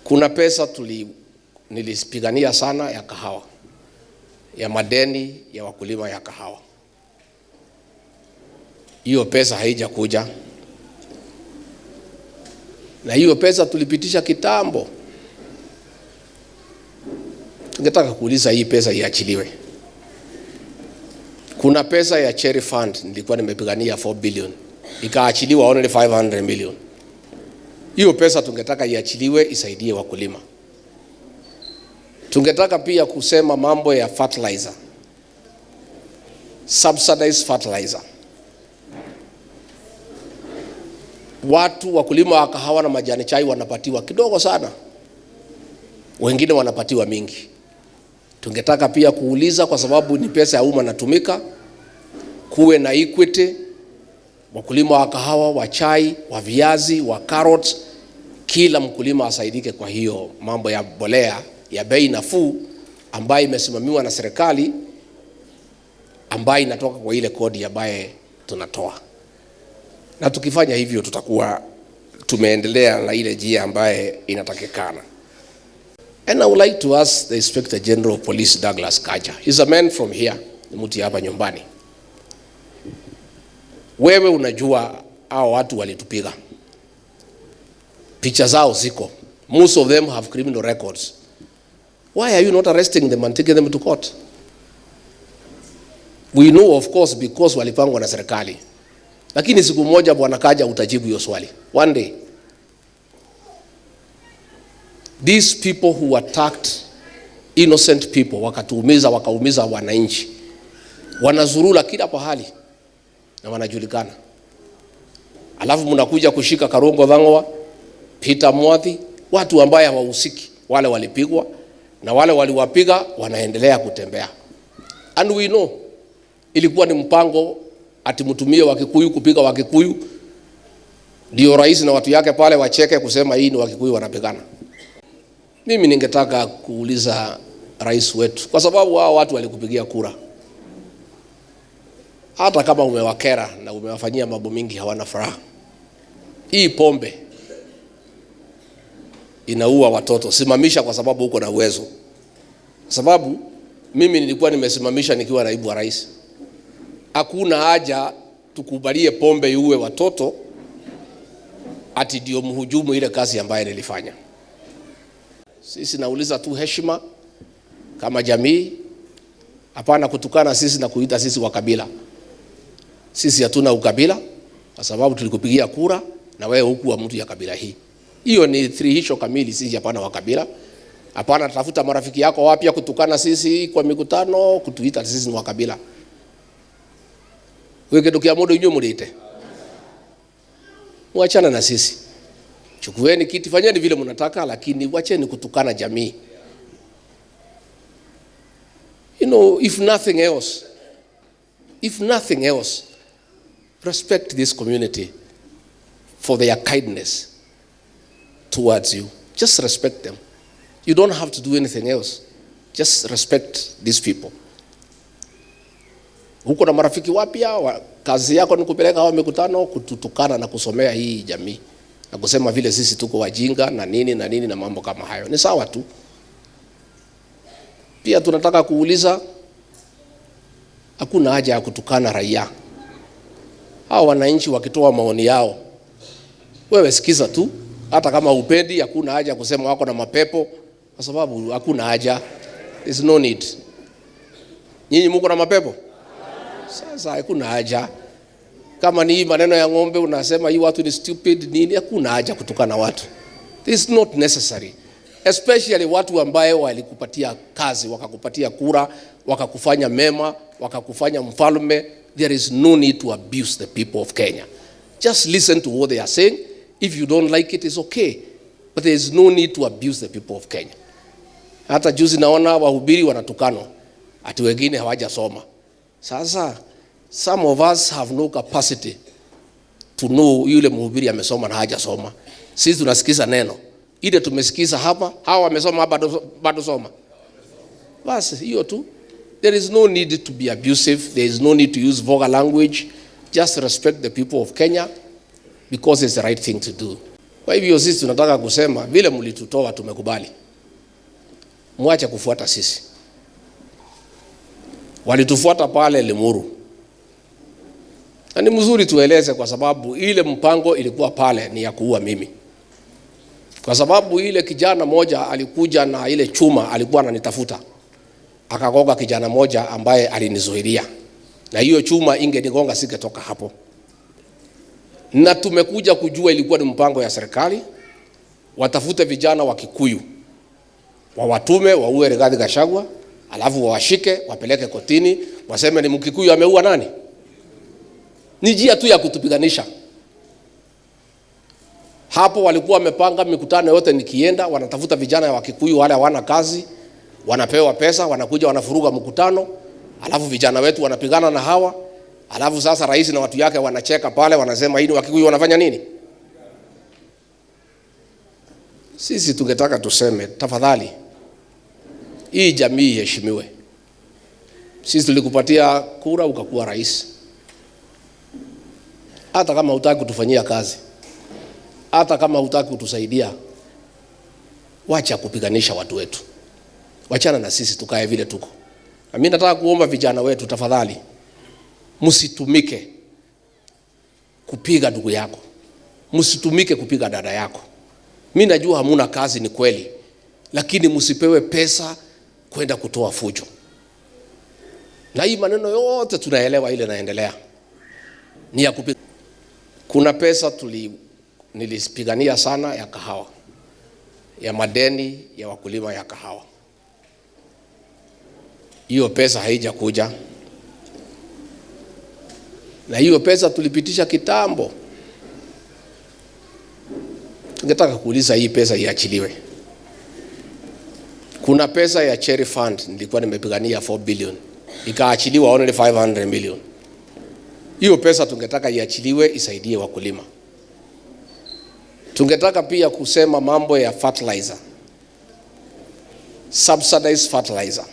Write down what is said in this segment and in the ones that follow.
Kuna pesa nilipigania sana ya kahawa, ya madeni ya wakulima ya kahawa. Hiyo pesa haijakuja, na hiyo pesa tulipitisha kitambo. Tungetaka kuuliza hii pesa iachiliwe. Kuna pesa ya Cherry Fund nilikuwa nimepigania 4 billion, ikaachiliwa only 500 million. Hiyo pesa tungetaka iachiliwe isaidie wakulima. Tungetaka pia kusema mambo ya fertilizer, subsidized fertilizer. Watu wakulima wa kahawa na majani chai wanapatiwa kidogo sana, wengine wanapatiwa mingi. Tungetaka pia kuuliza, kwa sababu ni pesa ya umma natumika, kuwe na equity. Wakulima wa kahawa, wa chai, wa viazi, wa carrots, kila mkulima asaidike kwa hiyo mambo ya mbolea ya bei nafuu ambayo imesimamiwa na serikali, ambayo inatoka kwa ile kodi ambaye tunatoa. Na tukifanya hivyo tutakuwa tumeendelea na ile njia ambaye inatakikana. And I would like to ask the Inspector General of Police, Douglas Kanja. He's a man from here, ni mtu hapa nyumbani. Wewe unajua hao watu walitupiga. Picha zao ziko. Most of them have criminal records. Why are you not arresting them and taking them to court? We know, of course, because walipangwa na serikali. Lakini siku moja Bwana Kanja utajibu hiyo swali. One day. These people who attacked innocent people, wakatuumiza, wakaumiza wananchi, wanazurula kila pahali na wanajulikana. Alafu mnakuja kushika Karongo Dhangwa, Peter Mwathi, watu ambaye hawahusiki. Wale walipigwa na wale waliwapiga wanaendelea kutembea. And we know ilikuwa ni mpango ati mtumie Wakikuyu kupiga Wakikuyu, ndio rais na watu yake pale wacheke kusema hii ni Wakikuyu wanapigana. Mimi ningetaka kuuliza rais wetu, kwa sababu hao watu walikupigia kura. Hata kama umewakera na umewafanyia mambo mingi, hawana furaha. Hii pombe inaua watoto, simamisha kwa sababu uko na uwezo. Sababu mimi nilikuwa nimesimamisha nikiwa naibu wa rais. Hakuna haja tukubalie pombe iue watoto ati ndio mhujumu ile kazi ambayo nilifanya. Sisi nauliza tu heshima kama jamii, hapana kutukana sisi na kuita sisi wa kabila. Sisi hatuna ukabila, kwa sababu tulikupigia kura na wewe hukuwa mtu ya kabila hii. Hiyo ni thihirisho kamili, sisi hapana wa kabila. Hapana tafuta marafiki yako wapya kutukana sisi kwa mikutano, kutuita sisi ni wa kabila. Wewe ndukia modo nyo mulite. Muachana na sisi. Chukueni kiti, fanyeni vile mnataka, lakini wacheni kutukana jamii. You know, if nothing else, respect this community for their kindness towards you. Just respect them. You don't have to do anything else. Just respect these people. Huko na marafiki wapya, kazi yako ni kupeleka hao mikutano, kututukana na kusomea hii jamii, na kusema vile sisi tuko wajinga na nini na mambo kama hayo. Ni sawa tu. Pia tunataka kuuliza, hakuna haja ya kutukana raia. Hao wananchi wakitoa maoni yao, wewe sikiza tu. Hata kama upendi, hakuna haja kusema wako na mapepo, kwa sababu hakuna haja. There's no need. Nyinyi mko na mapepo? Sasa hakuna haja. Kama ni maneno ya ng'ombe unasema hii watu ni stupid nini, hakuna haja kutukana watu. This is not necessary. Especially watu ambaye walikupatia kazi, wakakupatia kura, wakakufanya mema, wakakufanya mfalme. There is no need to abuse the people of Kenya. Just listen to what they are saying. If you don't like it, it's okay. But there is no need to abuse the people of Kenya. Hata juzi naona wahubiri wanatukano, ati wengine hawajasoma. Sasa some of us have no capacity to know yule mhubiri amesoma na hajasoma. Sisi tunasikiza neno. Ile tumesikiza hapa, hawa wamesoma hapa bado soma. Basi hiyo tu. There is no need to be abusive. There is no need to use vulgar language. Just respect the people of Kenya because it's the right thing to do. Kwa hivyo sisi tunataka kusema vile mlitutoa tumekubali. Mwache kufuata sisi. Walitufuata pale Limuru. Na ni mzuri tueleze kwa sababu ile mpango ilikuwa pale ni ya kuua mimi. Kwa sababu ile kijana moja alikuja na ile chuma alikuwa ananitafuta. Akagonga kijana moja ambaye alinizuilia. Na hiyo chuma ingenigonga singetoka hapo. Na tumekuja kujua ilikuwa ni mpango ya serikali. Watafute vijana wa Kikuyu. Wawatume waue Rigathi Gachagua, alafu wawashike, wapeleke kotini, waseme ni Mkikuyu ameua nani? Ni njia tu ya kutupiganisha. Hapo walikuwa wamepanga mikutano yote nikienda, wanatafuta vijana wa Kikuyu wale hawana kazi, wanapewa pesa, wanakuja wanafuruga mkutano, alafu vijana wetu wanapigana na hawa, alafu sasa rais na watu yake wanacheka pale, wanasema hii ni Wakikuyu wanafanya nini? Sisi tungetaka tuseme, tafadhali, hii jamii iheshimiwe. Sisi tulikupatia kura ukakuwa rais. Hata kama hutaki kutufanyia kazi, hata kama hutaki kutusaidia, wacha kupiganisha watu wetu. Wachana na sisi tukae vile tuko. Na mimi nataka kuomba vijana wetu, tafadhali, msitumike kupiga ndugu yako. Msitumike kupiga dada yako. Mimi najua hamuna kazi, ni kweli. Lakini msipewe pesa kwenda kutoa fujo. Na hii maneno yote tunaelewa ile naendelea. Ni ya kupiga. Kuna pesa nilipigania sana ya kahawa. Ya madeni ya wakulima ya kahawa. Hiyo pesa haijakuja. Na hiyo pesa tulipitisha kitambo. Tungetaka kuuliza hii pesa iachiliwe. Kuna pesa ya Cherry Fund nilikuwa nimepigania 4 billion. Ikaachiliwa only 500 million. Hiyo pesa tungetaka iachiliwe isaidie wakulima. Tungetaka pia kusema mambo ya fertilizer. Subsidized fertilizer.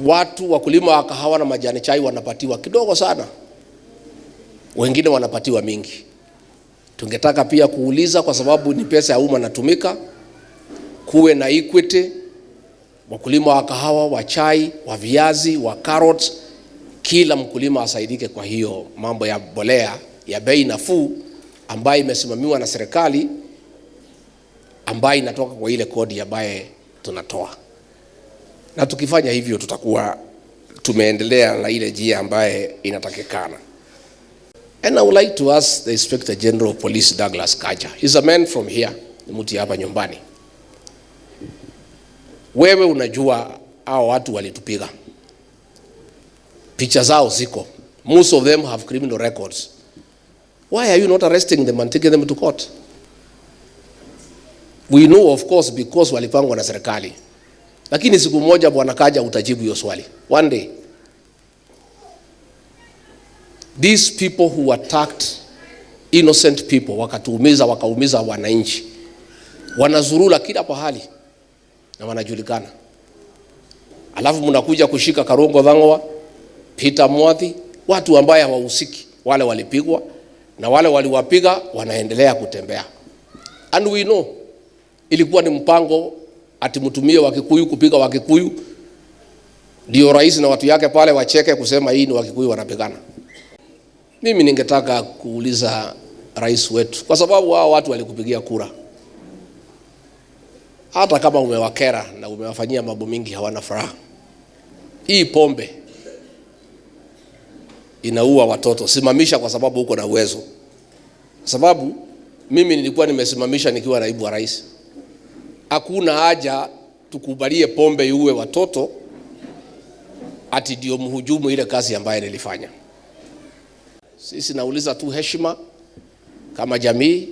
Watu wakulima wa kahawa na majani chai wanapatiwa kidogo sana. Wengine wanapatiwa mingi. Tungetaka pia kuuliza, kwa sababu ni pesa ya umma natumika, kuwe na equity. Wakulima wa kahawa, wa chai, wa viazi, wa carrots, kila mkulima asaidike kwa hiyo mambo ya mbolea ya bei nafuu ambayo imesimamiwa na serikali, ambayo inatoka kwa ile kodi ambaye tunatoa. Na tukifanya hivyo tutakuwa tumeendelea na ile njia ambaye inatakikana. And I would like to ask the Inspector General of Police, Douglas Kanja. He's a man from here, ni mtu hapa nyumbani. Wewe unajua hao watu walitupiga. Picha zao ziko. Most of them have criminal records. Why are you not arresting them and taking them to court? We know, of course, because walipangwa na serikali. Lakini siku moja Bwana Kanja utajibu hiyo swali. One day. These people who attacked innocent people, wakaumiza wananchi, wanazurula kila pahali na wanajulikana. Alafu mnakuja kushika Karongo Thang'wa, Peter Mwathi, watu ambaye hawahusiki. Wale walipigwa na wale waliwapiga wanaendelea kutembea. And we know ilikuwa ni mpango ati mtumie Wakikuyu kupiga Wakikuyu, ndio rais na watu yake pale wacheke kusema hii ni Wakikuyu wanapigana. Mimi ningetaka kuuliza rais wetu, kwa sababu hao watu walikupigia kura. Hata kama umewakera na umewafanyia mambo mingi hawana furaha. Hii pombe inaua watoto, simamisha kwa sababu uko na uwezo. Kwa sababu mimi nilikuwa nimesimamisha nikiwa naibu wa rais. Hakuna haja tukubalie pombe iue watoto ati ndio mhujumu ile kazi ambayo nilifanya. Sisi nauliza tu heshima kama jamii,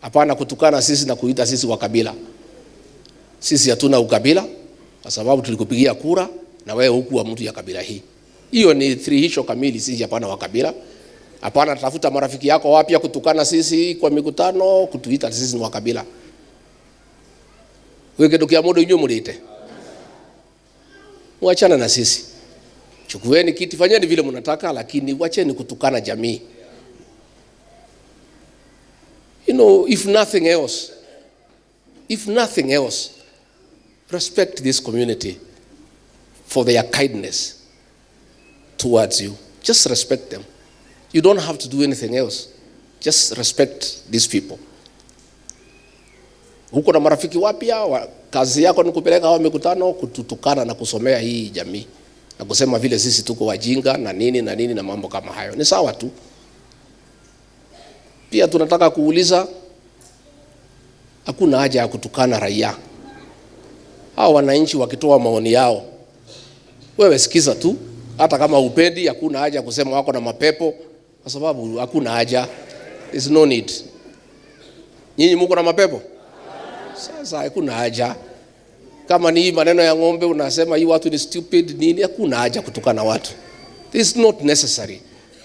hapana kutukana sisi na kuita sisi wa kabila. Sisi hatuna ukabila kwa sababu tulikupigia kura na wewe hukuwa mtu ya kabila hii. Hiyo ni thihirisho kamili, sisi hapana wa kabila. Hapana tafuta marafiki yako wapya kutukana sisi kwa mikutano, kutuita sisi ni wa kabila. Wewe kidokia modo inyo mulite. Muachana na sisi. Chukueni kiti, fanyeni vile mnataka, lakini wacheni kutukana jamii. if nothing else, respect this community for their kindness towards you. Just respect them. You don't have to do anything else. Just respect these people. Huko na marafiki wapya, kazi yako ni kupeleka hao mikutano, kututukana na kusomea hii jamii na kusema vile sisi tuko wajinga na nini na mambo kama hayo. Ni sawa tu. Pia tunataka kuuliza, hakuna haja ya kutukana raia. Hao wananchi wakitoa maoni yao, wewe sikiza tu. Hata kama upendi, hakuna haja kusema wako na mapepo, kwa sababu hakuna haja. There's no need. Nyinyi mko na mapepo? Sasa hakuna haja. Kama ni maneno ya ng'ombe unasema hii watu ni stupid nini, hakuna haja kutukana watu. This is not necessary.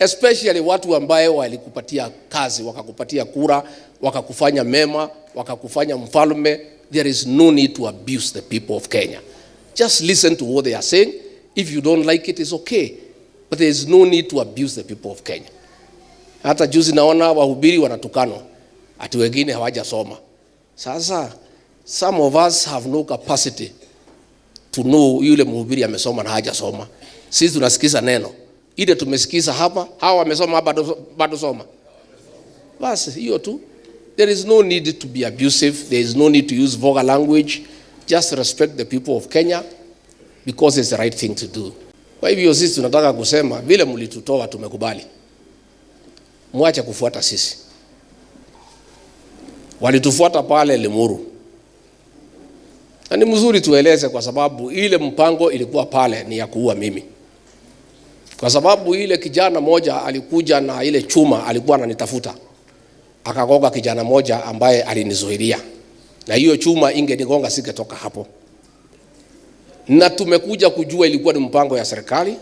Especially watu ambaye walikupatia kazi, wakakupatia kura, wakakufanya mema, wakakufanya mfalme. There is no need to abuse the people of Kenya. Just listen to what they are saying. If you don't like it, it's okay. But there is no need to abuse the people of Kenya. Hata juzi naona wahubiri wanatukanwa, ati wengine hawajasoma. Sasa some of us have no capacity to know yule mhubiri amesoma na hajasoma. Sisi tunasikiza neno. Ile tumesikiza hapa, hawa wamesoma bado soma. Basi hiyo tu. There is no need to be abusive. There is no need to use vulgar language. Just respect the people of Kenya because it's the right thing to do. Kwa hivyo sisi tunataka kusema vile mlitutoa tumekubali. Mwache kufuata sisi. Walitufuata pale Limuru. Na ni mzuri tueleze kwa sababu ile mpango ilikuwa pale ni ya kuua mimi. Kwa sababu ile kijana moja alikuja na ile chuma alikuwa ananitafuta. Akagonga kijana moja ambaye alinizuilia. Na hiyo chuma ingenigonga singetoka hapo. Na tumekuja kujua ilikuwa ni mpango ya serikali.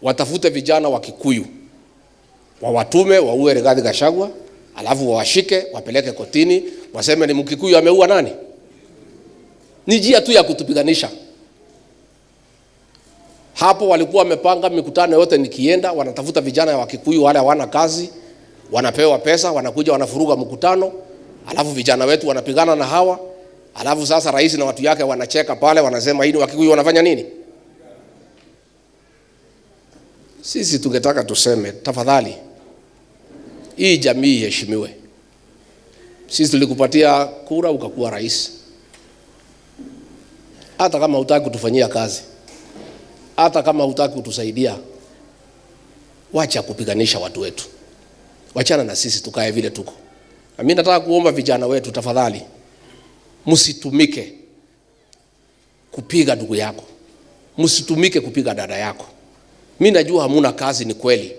Watafute vijana wa Kikuyu. Wawatume waue Rigathi Gachagua, alafu wawashike, wapeleke kotini, waseme ni Mkikuyu ameua nani? Ni njia tu ya kutupiganisha. Hapo walikuwa wamepanga mikutano yote nikienda, wanatafuta vijana wa Kikuyu wale hawana kazi, wanapewa pesa, wanakuja wanafuruga mkutano, alafu vijana wetu wanapigana na hawa, alafu sasa rais na watu yake wanacheka pale, wanasema hii ni Wakikuyu wanafanya nini? Sisi tungetaka tuseme, tafadhali, hii jamii iheshimiwe. Sisi tulikupatia kura ukakuwa rais. Hata kama hutaki kutufanyia kazi, hata kama hutaki kutusaidia, wacha kupiganisha watu wetu. Wachana na sisi tukae vile tuko. Na mimi nataka kuomba vijana wetu tafadhali, msitumike kupiga ndugu yako. Msitumike kupiga dada yako. Mimi najua hamuna kazi ni kweli,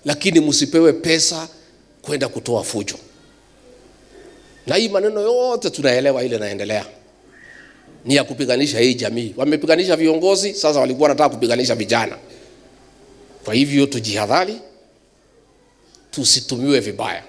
lakini msipewe pesa kwenda kutoa fujo. Na hii maneno yote tunaelewa ile naendelea. Ni ya kupiganisha hii jamii. Wamepiganisha viongozi, sasa walikuwa wanataka kupiganisha vijana. Kwa hivyo tujihadhari, tusitumiwe vibaya.